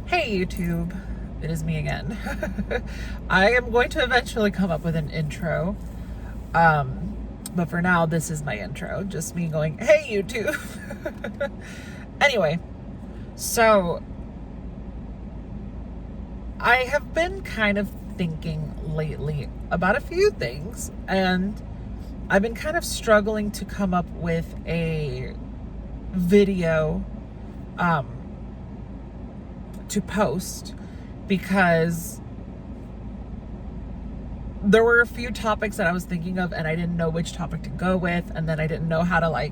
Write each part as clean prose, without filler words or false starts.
Hey YouTube, it is me again. I am going to eventually come up with an intro, but for now this is my intro, just me going, hey YouTube. Anyway, so I have been kind of thinking lately about a few things, and I've been kind of struggling to come up with a video to post because there were a few topics that I was thinking of and I didn't know which topic to go with, and then I didn't know how to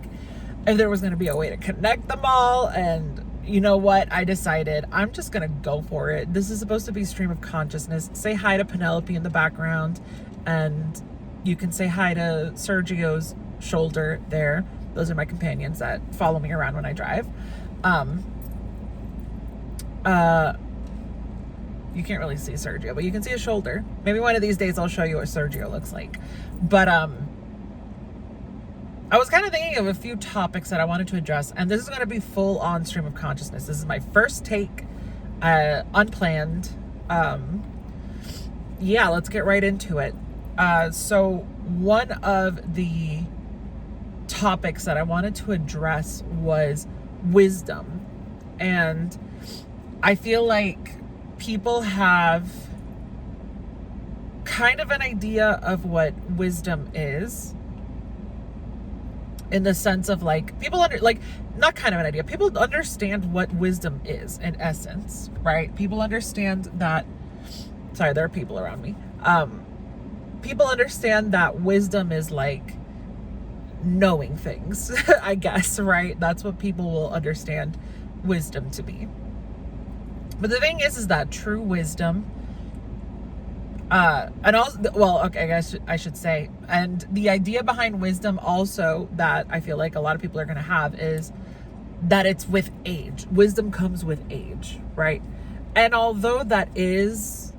if there was going to be a way to connect them all. And you know what, I decided I'm just going to go for it. This is supposed to be stream of consciousness. Say hi to Penelope in the background, and you can say hi to Sergio's shoulder there. Those are my companions that follow me around when I drive. You can't really see Sergio, but you can see his shoulder. Maybe one of these days I'll show you what Sergio looks like. But I was kind of thinking of a few topics that I wanted to address, and this is going to be full on stream of consciousness. This is my first take, unplanned. Yeah, let's get right into it. So one of the topics that I wanted to address was wisdom. And I feel like people have kind of an idea of what wisdom is, in the sense of people not kind of an idea. People understand what wisdom is in essence, right? People understand that, sorry, there are people around me. People understand that wisdom is knowing things, I guess, right? That's what people will understand wisdom to be. But the thing is that true wisdom, and also, well, okay, I guess I should say, and the idea behind wisdom also that I feel like a lot of people are going to have is that it's with age. Wisdom comes with age, right? And although that is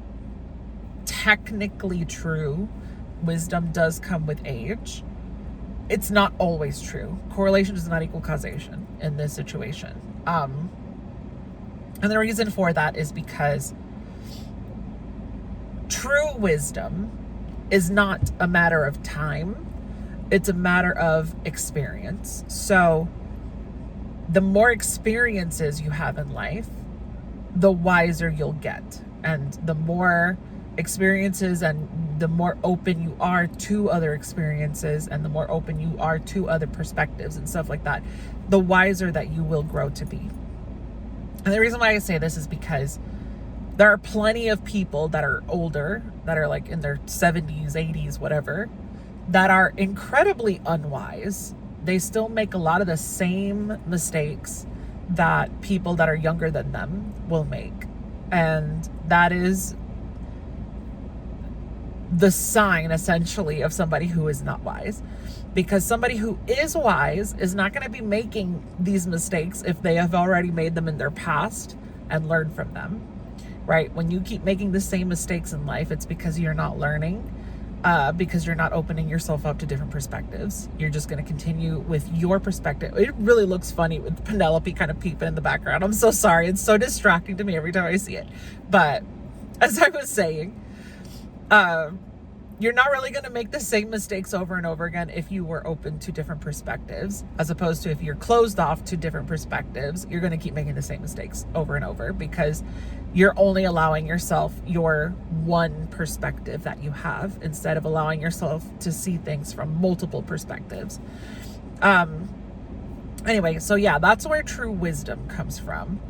technically true, wisdom does come with age, it's not always true. Correlation does not equal causation in this situation. And the reason for that is because true wisdom is not a matter of time. It's a matter of experience. So the more experiences you have in life, the wiser you'll get. And the more experiences and the more open you are to other experiences and the more open you are to other perspectives and stuff like that, the wiser that you will grow to be. And the reason why I say this is because there are plenty of people that are older, that are in their 70s, 80s, whatever, that are incredibly unwise. They still make a lot of the same mistakes that people that are younger than them will make. And that is the sign, essentially, of somebody who is not wise. Because somebody who is wise is not going to be making these mistakes if they have already made them in their past and learned from them, right? When you keep making the same mistakes in life, it's because you're not learning, because you're not opening yourself up to different perspectives. You're just going to continue with your perspective. It really looks funny with Penelope kind of peeping in the background. I'm so sorry. It's so distracting to me every time I see it. But as I was saying, you're not really going to make the same mistakes over and over again if you were open to different perspectives, as opposed to if you're closed off to different perspectives, you're going to keep making the same mistakes over and over because you're only allowing yourself your one perspective that you have instead of allowing yourself to see things from multiple perspectives. Anyway, so yeah, that's where true wisdom comes from.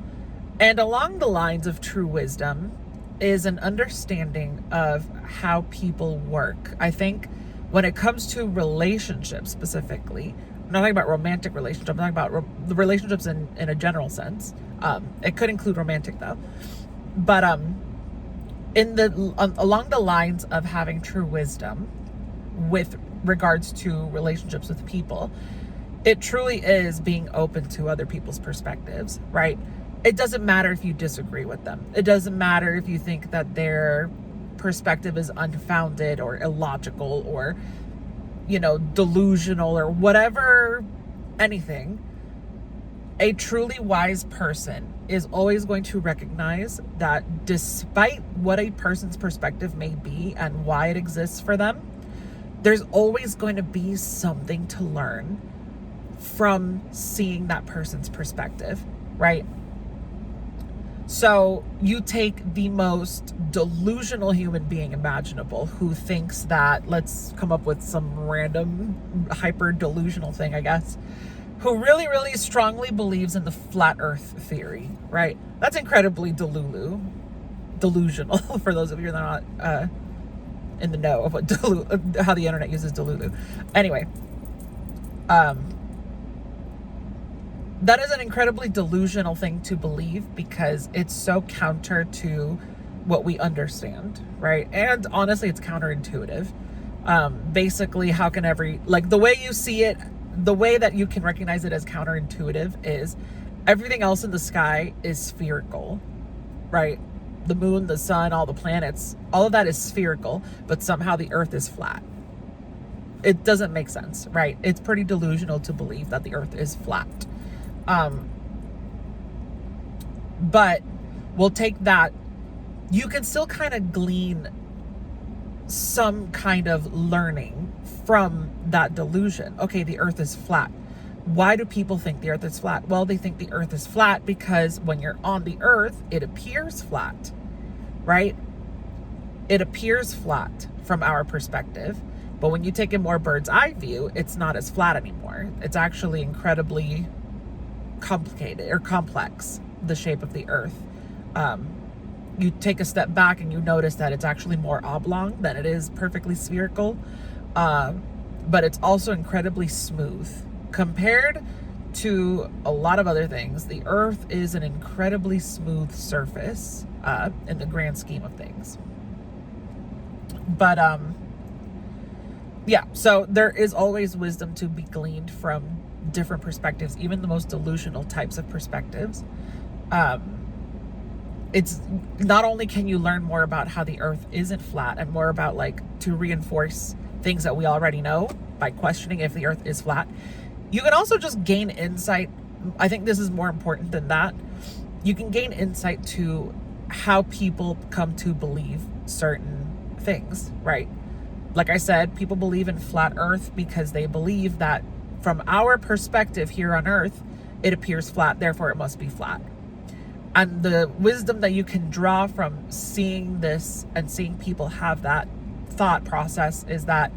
And along the lines of true wisdom is an understanding of how people work. I think when it comes to relationships specifically, I'm not talking about romantic relationships, I'm talking about the relationships in a general sense. It could include romantic though. But along the lines of having true wisdom with regards to relationships with people, it truly is being open to other people's perspectives, right? It doesn't matter if you disagree with them. It doesn't matter if you think that their perspective is unfounded or illogical or, delusional or whatever, anything. A truly wise person is always going to recognize that despite what a person's perspective may be and why it exists for them, there's always going to be something to learn from seeing that person's perspective, right? So you take the most delusional human being imaginable who thinks that, let's come up with some random hyper delusional thing, I guess, who really, really strongly believes in the flat earth theory, right? That's incredibly delusional for those of you that are not in the know of what how the internet uses delulu. Anyway, that is an incredibly delusional thing to believe because it's so counter to what we understand, right? And honestly, it's counterintuitive. Basically, how can the way you see it, the way that you can recognize it as counterintuitive is everything else in the sky is spherical, right? The moon, the sun, all the planets, all of that is spherical, but somehow the earth is flat. It doesn't make sense, right? It's pretty delusional to believe that the earth is flat. But we'll take that. You can still kind of glean some kind of learning from that delusion. Okay, the earth is flat. Why do people think the earth is flat? Well, they think the earth is flat because when you're on the earth, it appears flat, right? It appears flat from our perspective. But when you take a more bird's eye view, it's not as flat anymore. It's actually incredibly complicated or complex, the shape of the earth. You take a step back and you notice that it's actually more oblong than it is perfectly spherical. But it's also incredibly smooth. Compared to a lot of other things, the earth is an incredibly smooth surface in the grand scheme of things. But yeah, so there is always wisdom to be gleaned from different perspectives, even the most delusional types of perspectives. It's not only can you learn more about how the earth isn't flat and more about to reinforce things that we already know by questioning if the earth is flat, you can also just gain insight. I think this is more important than that. You can gain insight to how people come to believe certain things, right? Like I said, people believe in flat earth because they believe that from our perspective here on earth, it appears flat, therefore it must be flat. And the wisdom that you can draw from seeing this and seeing people have that thought process is that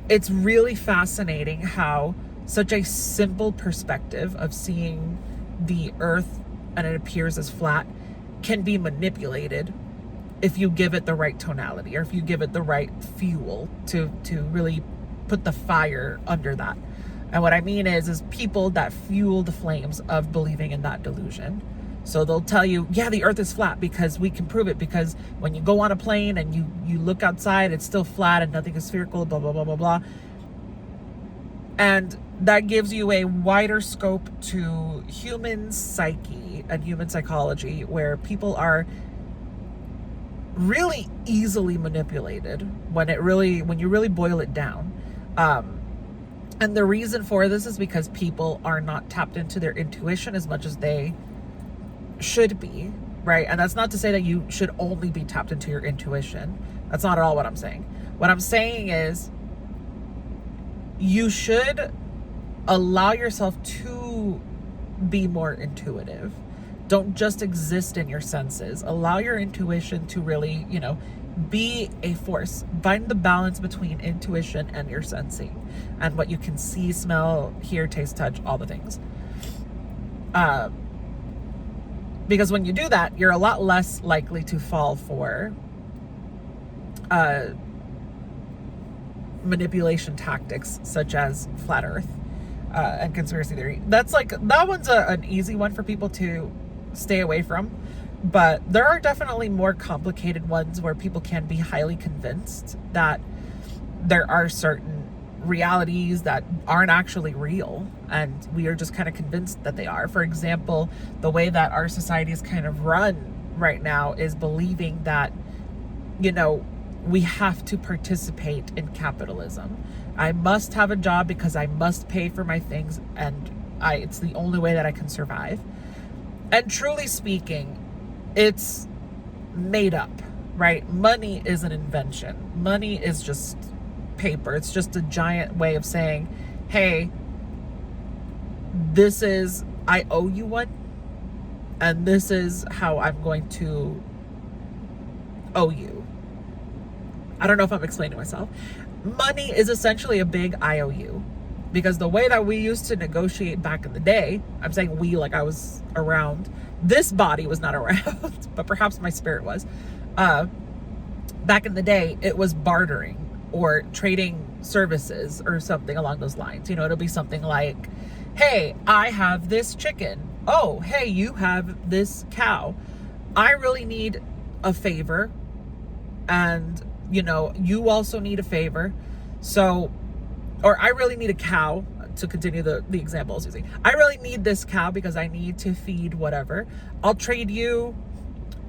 it's really fascinating how such a simple perspective of seeing the earth and it appears as flat can be manipulated if you give it the right tonality or if you give it the right fuel to really put the fire under that. And what I mean is people that fuel the flames of believing in that delusion. So they'll tell you, yeah, the earth is flat because we can prove it, because when you go on a plane and you look outside, it's still flat and nothing is spherical, blah, blah, blah, blah, blah. And that gives you a wider scope to human psyche and human psychology, where people are really easily manipulated when you really boil it down. And the reason for this is because people are not tapped into their intuition as much as they should be, right? And that's not to say that you should only be tapped into your intuition. That's not at all what I'm saying. What I'm saying is you should allow yourself to be more intuitive. Don't just exist in your senses. Allow your intuition to really, be a force. Find the balance between intuition and your sensing and what you can see, smell, hear, taste, touch, all the things. Because when you do that, you're a lot less likely to fall for manipulation tactics such as flat earth and conspiracy theory. That one's an easy one for people to stay away from. But there are definitely more complicated ones where people can be highly convinced that there are certain realities that aren't actually real, and we are just kind of convinced that they are. For example, the way that our society is kind of run right now is believing that, we have to participate in capitalism. I must have a job because I must pay for my things, and It's the only way that I can survive. And truly speaking, it's made up, right? Money is an invention. Money is just paper. It's just a giant way of saying, hey, I owe you one, and this is how I'm going to owe you. I don't know if I'm explaining myself. Money is essentially a big IOU, because the way that we used to negotiate back in the day, I'm saying we like I was around, this body was not around, but perhaps my spirit was. Back in the day, it was bartering or trading services or something along those lines. It'll be something like, hey, I have this chicken. Oh, hey, you have this cow. I really need a favor, and you also need a favor. So, or I really need a cow, to continue the example I was using. I really need this cow because I need to feed whatever. I'll trade you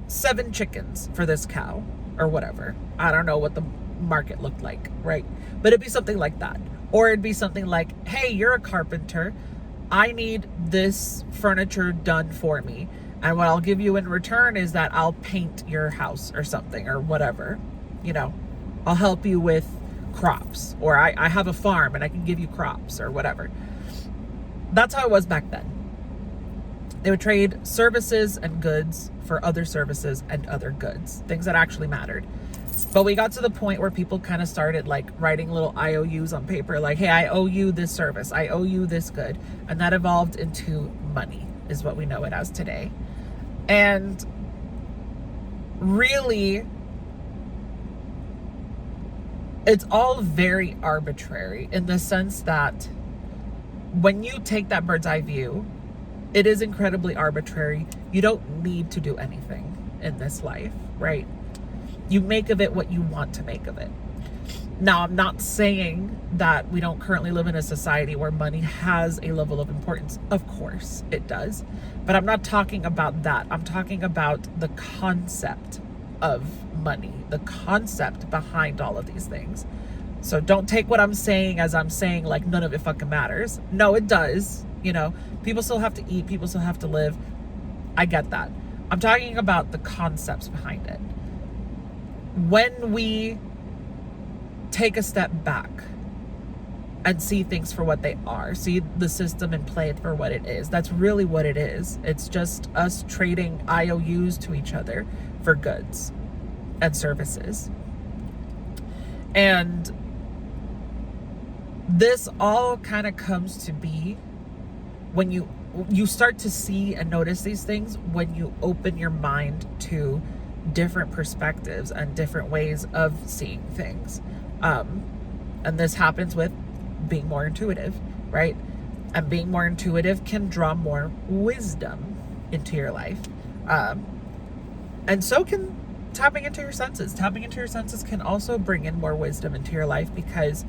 7 chickens for this cow, or whatever. I don't know what the market looked like, right? But it'd be something like that. Or it'd be something like, hey, you're a carpenter. I need this furniture done for me. And what I'll give you in return is that I'll paint your house or something, or whatever. I'll help you with crops, or I have a farm and I can give you crops or whatever. That's how it was back then. They would trade services and goods for other services and other goods, things that actually mattered. But we got to the point where people kind of started like writing little IOUs on paper, like, hey, I owe you this service, I owe you this good. And that evolved into money, is what we know it as today. And really, it's all very arbitrary, in the sense that when you take that bird's eye view, it is incredibly arbitrary. You don't need to do anything in this life, right? You make of it what you want to make of it. Now, I'm not saying that we don't currently live in a society where money has a level of importance. Of course it does. But I'm not talking about that. I'm talking about the concept of money, the concept behind all of these things. So don't take what I'm saying as I'm saying like none of it fucking matters. No, it does. People still have to eat. People still have to live. I get that. I'm talking about the concepts behind it. When we take a step back and see things for what they are, see the system and play it for what it is, that's really what it is. It's just us trading IOUs to each other for goods and services. And this all kind of comes to be when you start to see and notice these things when you open your mind to different perspectives and different ways of seeing things. And this happens with being more intuitive, right? And being more intuitive can draw more wisdom into your life. And so can tapping into your senses. Tapping into your senses can also bring in more wisdom into your life, because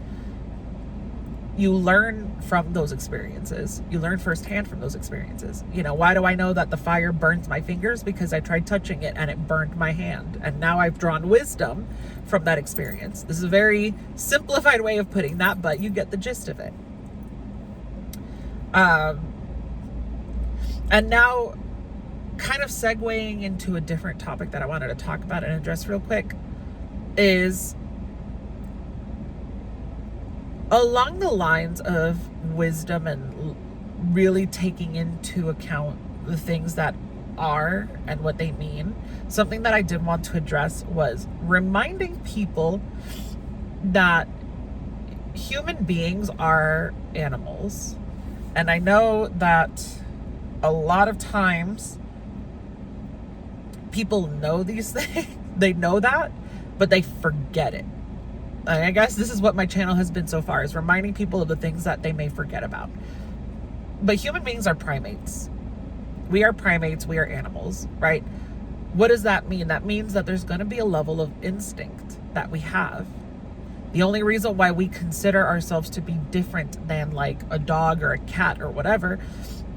you learn from those experiences. You learn firsthand from those experiences. Why do I know that the fire burns my fingers? Because I tried touching it and it burned my hand. And now I've drawn wisdom from that experience. This is a very simplified way of putting that, but you get the gist of it. And now, kind of segueing into a different topic that I wanted to talk about and address real quick, is along the lines of wisdom and really taking into account the things that are and what they mean. Something that I did want to address was reminding people that human beings are animals. And I know that a lot of times people know these things, they know that, but they forget it. I guess this is what my channel has been so far, is reminding people of the things that they may forget about. But human beings are primates. We are primates. We are animals, right? What does that mean? That means that there's going to be a level of instinct that we have. The only reason why we consider ourselves to be different than like a dog or a cat or whatever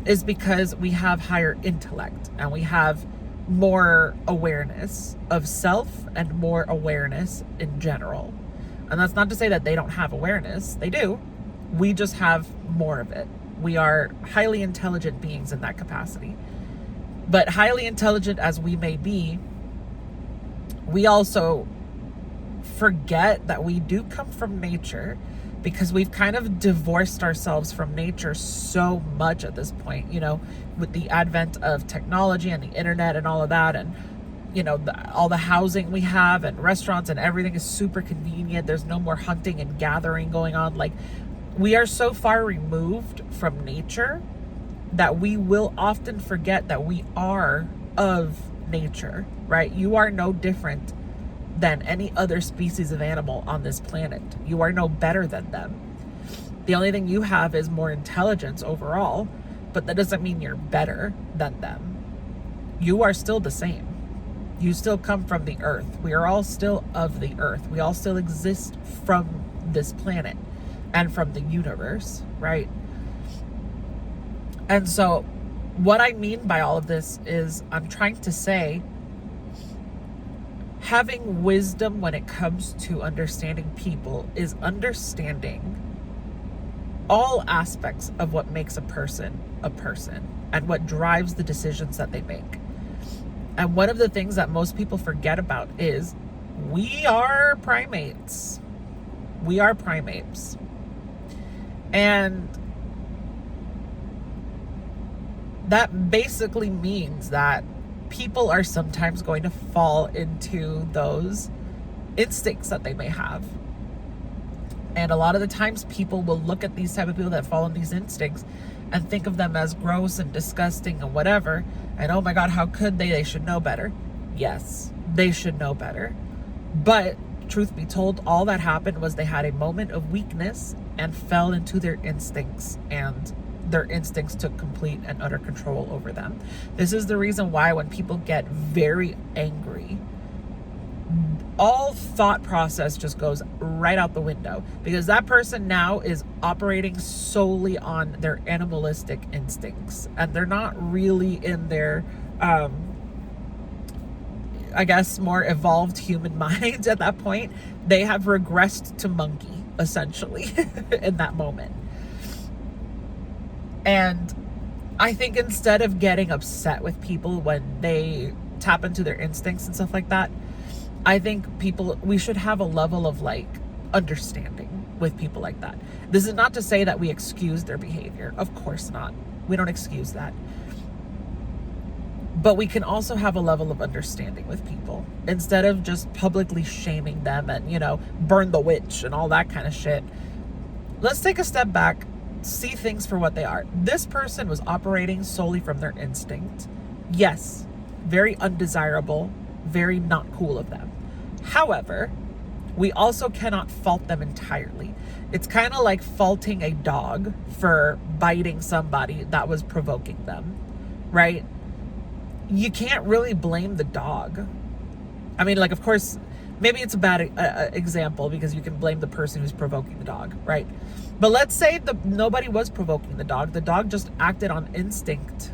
is because we have higher intellect and we have more awareness of self and more awareness in general. And that's not to say that they don't have awareness. They do. We just have more of it. We are highly intelligent beings in that capacity. But highly intelligent as we may be, we also forget that we do come from nature, because we've kind of divorced ourselves from nature so much at this point, with the advent of technology and the internet and all of that. And, all the housing we have and restaurants and everything is super convenient. There's no more hunting and gathering going on. Like, we are so far removed from nature that we will often forget that we are of nature, right? You are no different than any other species of animal on this planet. You are no better than them. The only thing you have is more intelligence overall, but that doesn't mean you're better than them. You are still the same. You still come from the earth. We are all still of the earth. We all still exist from this planet and from the universe, right? And so what I mean by all of this is I'm trying to say, having wisdom when it comes to understanding people is understanding all aspects of what makes a person and what drives the decisions that they make. And one of the things that most people forget about is we are primates. We are primates. And that basically means that people are sometimes going to fall into those instincts that they may have. And a lot of the times people will look at these type of people that fall in these instincts and think of them as gross and disgusting and whatever. And oh my God, how could they? They should know better. Yes, they should know better. But truth be told, all that happened was they had a moment of weakness and fell into their instincts, and their instincts took complete and utter control over them. This is the reason why when people get very angry, all thought process just goes right out the window, because that person now is operating solely on their animalistic instincts, and they're not really in their I guess more evolved human minds at that point. They have regressed to monkey essentially in that moment. And I think instead of getting upset with people when they tap into their instincts and stuff like that, I think we should have a level of understanding with people like that. This is not to say that we excuse their behavior. Of course not. We don't excuse that. But we can also have a level of understanding with people instead of just publicly shaming them and, burn the witch and all that kind of shit. Let's take a step back, see things for what they are. This person was operating solely from their instinct. Yes, very undesirable, very not cool of them. However, we also cannot fault them entirely. It's kind of like faulting a dog for biting somebody that was provoking them, right? You can't really blame the dog. I mean, of course, maybe it's a bad example because you can blame the person who's provoking the dog, right? But let's say nobody was provoking the dog. The dog just acted on instinct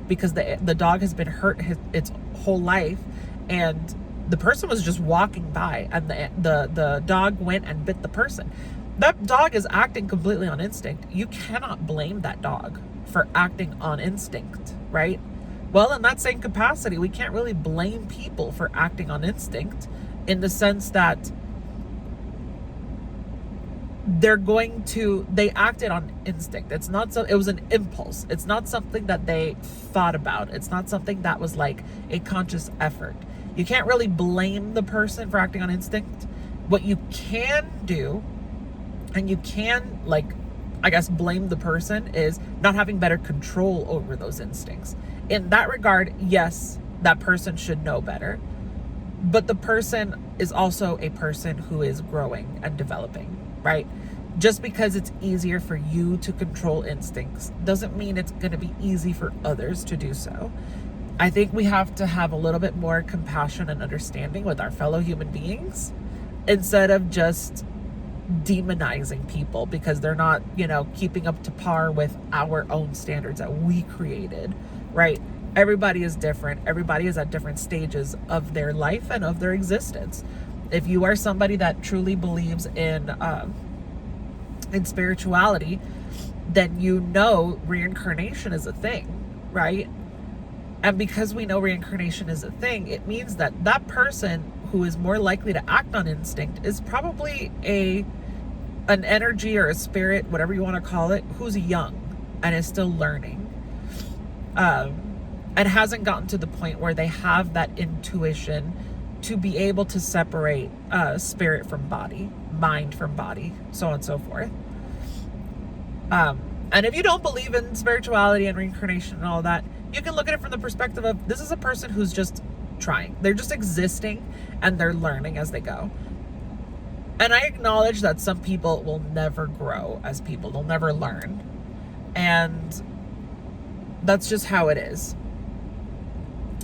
because the dog has been hurt its whole life, and the person was just walking by, and the dog went and bit the person. That dog is acting completely on instinct. You cannot blame that dog for acting on instinct, right? Well, in that same capacity, we can't really blame people for acting on instinct, in the sense that they acted on instinct. It was an impulse. It's not something that they thought about. It's not something that was like a conscious effort. You can't really blame the person for acting on instinct. What you can do, and you can blame the person, is not having better control over those instincts. In that regard, yes, that person should know better. But the person is also a person who is growing and developing, right? Just because it's easier for you to control instincts doesn't mean it's going to be easy for others to do so. I think we have to have a little bit more compassion and understanding with our fellow human beings, instead of just demonizing people because they're not, keeping up to par with our own standards that we created, right? Everybody is different. Everybody is at different stages of their life and of their existence. If you are somebody that truly believes in spirituality, then you know reincarnation is a thing, right? And because we know reincarnation is a thing, it means that that person who is more likely to act on instinct is probably an energy or a spirit, whatever you want to call it, who's young and is still learning, and hasn't gotten to the point where they have that intuition to be able to separate spirit from body, mind from body, so on and so forth. And if you don't believe in spirituality and reincarnation and all that, you can look at it from the perspective of, this is a person who's just trying. They're just existing and they're learning as they go. And I acknowledge that some people will never grow as people. They'll never learn. And that's just how it is.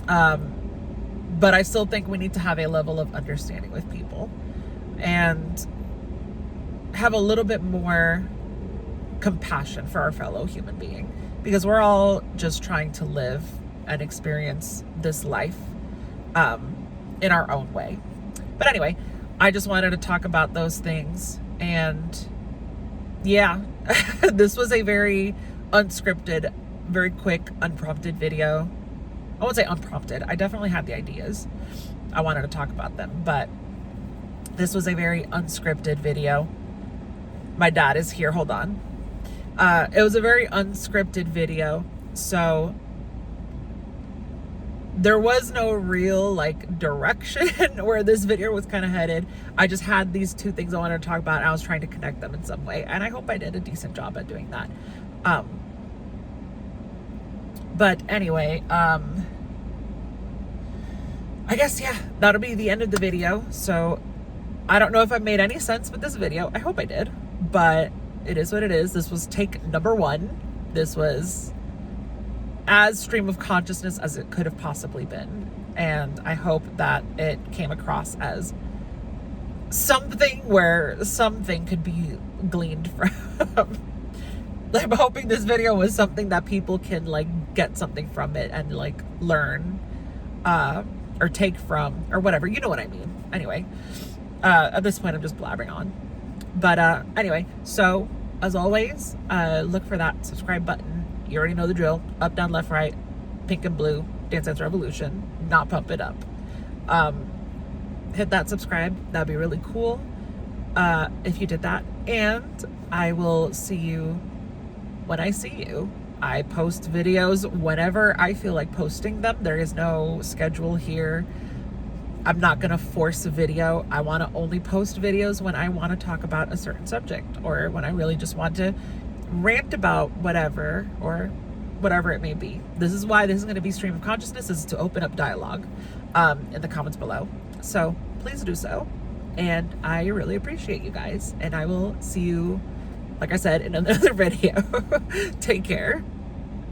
But I still think we need to have a level of understanding with people and have a little bit more compassion for our fellow human being, because we're all just trying to live and experience this life in our own way. But anyway, I just wanted to talk about those things. And yeah, this was a very unscripted, very quick, unprompted video. I won't say unprompted. I definitely had the ideas. I wanted to talk about them, but this was a very unscripted video. My dad is here. Hold on. It was a very unscripted video. So there was no real like direction where this video was kind of headed. I just had these two things I wanted to talk about, and I was trying to connect them in some way. And I hope I did a decent job at doing that. But anyway, I guess, yeah, that'll be the end of the video. So I don't know if I made any sense with this video. I hope I did, but it is what it is. This was take number 1. This was as stream of consciousness as it could have possibly been. And I hope that it came across as something where something could be gleaned from. I'm hoping this video was something that people can like get something from it and like learn, or take from, or whatever, you know what I mean. Anyway, at this point I'm just blabbering on. But anyway, so as always, look for that subscribe button. You already know the drill. Up, down, left, right, pink and blue, Dance Dance Revolution, not pump it up. Hit that subscribe. That'd be really cool if you did that. And I will see you when I see you. I post videos whenever I feel like posting them. There is no schedule here. I'm not going to force a video. I want to only post videos when I want to talk about a certain subject, or when I really just want to rant about whatever, or whatever it may be. This is why this is going to be stream of consciousness, is to open up dialogue in the comments below. So please do so. And I really appreciate you guys. And I will see you, like I said, in another video. Take care.